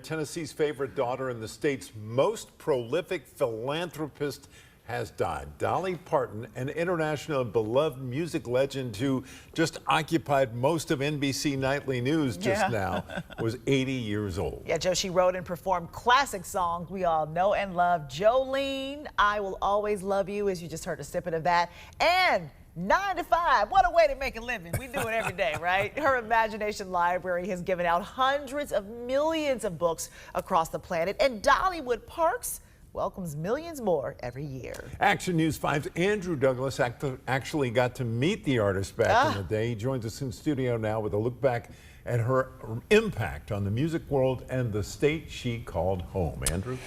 Tennessee's favorite daughter and the state's most prolific philanthropist has died. Dolly Parton, an international beloved music legend who just occupied most of NBC Nightly News just now, was 80 years old. Yeah, Joe, she wrote and performed classic songs we all know and love. Jolene, I Will Always Love You, as you just heard a snippet of that. And 9 to 5, what a way to make a living. We do it every day, right? Her imagination library has given out hundreds of millions of books across the planet, and Dollywood Parks welcomes millions more every year. Action News 5's Andrew Douglas actually got to meet the artist back in the day. He joins us in studio now with a look back at her impact on the music world and the state she called home. Andrew?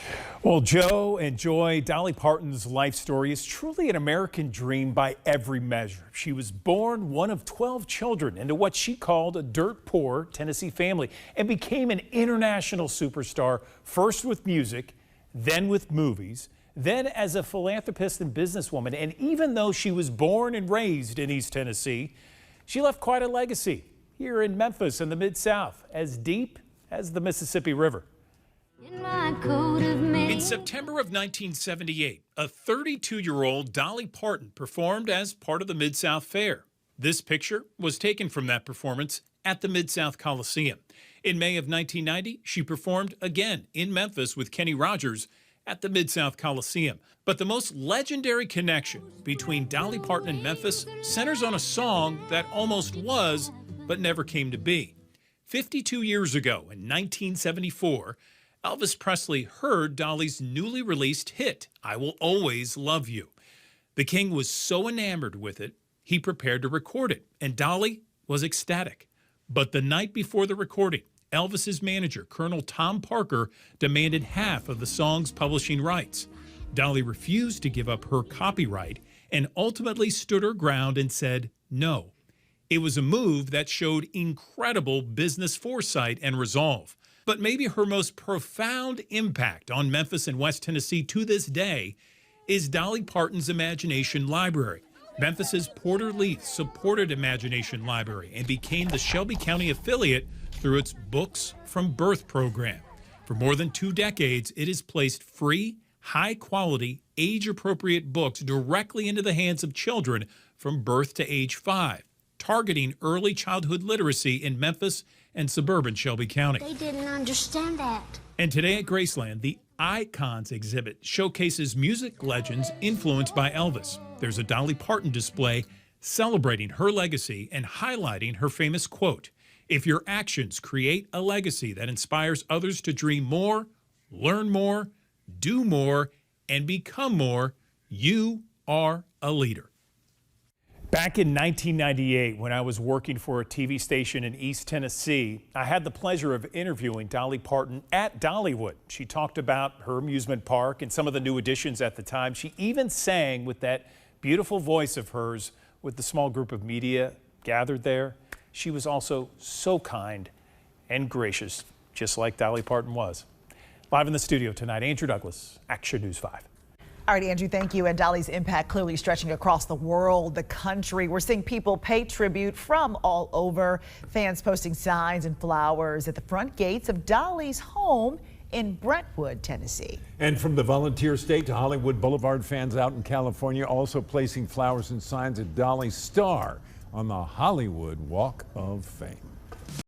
Well, Joe and Joy, Dolly Parton's life story is truly an American dream by every measure. She was born one of 12 children into what she called a dirt poor Tennessee family and became an international superstar, first with music, then with movies, then as a philanthropist and businesswoman. And even though she was born and raised in East Tennessee, she left quite a legacy here in Memphis in the Mid-South, as deep as the Mississippi River. In September of 1978, a 32-year-old Dolly Parton performed as part of the Mid-South Fair. This picture was taken from that performance at the Mid-South Coliseum. In May of 1990, she performed again in Memphis with Kenny Rogers at the Mid-South Coliseum. But the most legendary connection between Dolly Parton and Memphis centers on a song that almost was, but never came to be. 52 years ago, in 1974, Elvis Presley heard Dolly's newly released hit, I Will Always Love You. The King was so enamored with it, he prepared to record it, and Dolly was ecstatic. But the night before the recording, Elvis's manager, Colonel Tom Parker, demanded half of the song's publishing rights. Dolly refused to give up her copyright and ultimately stood her ground and said no. It was a move that showed incredible business foresight and resolve. But maybe her most profound impact on Memphis and West Tennessee to this day is Dolly Parton's Imagination Library. Memphis's Porter Leith supported Imagination Library and became the Shelby County affiliate through its Books from Birth program. For more than 2 decades, it has placed free, high-quality, age-appropriate books directly into the hands of children from birth to age 5. Targeting early childhood literacy in Memphis and suburban Shelby County. They didn't understand that. And today at Graceland, the Icons exhibit showcases music legends influenced by Elvis. There's a Dolly Parton display celebrating her legacy and highlighting her famous quote, "If your actions create a legacy that inspires others to dream more, learn more, do more, and become more, you are a leader." Back in 1998, when I was working for a TV station in East Tennessee, I had the pleasure of interviewing Dolly Parton at Dollywood. She talked about her amusement park and some of the new additions at the time. She even sang with that beautiful voice of hers with the small group of media gathered there. She was also so kind and gracious, just like Dolly Parton was. Live in the studio tonight, Andrew Douglas, Action News 5. All right, Andrew, thank you. And Dolly's impact clearly stretching across the world, the country. We're seeing people pay tribute from all over. Fans posting signs and flowers at the front gates of Dolly's home in Brentwood, Tennessee. And from the volunteer state to Hollywood Boulevard, fans out in California also placing flowers and signs at Dolly's star on the Hollywood Walk of Fame.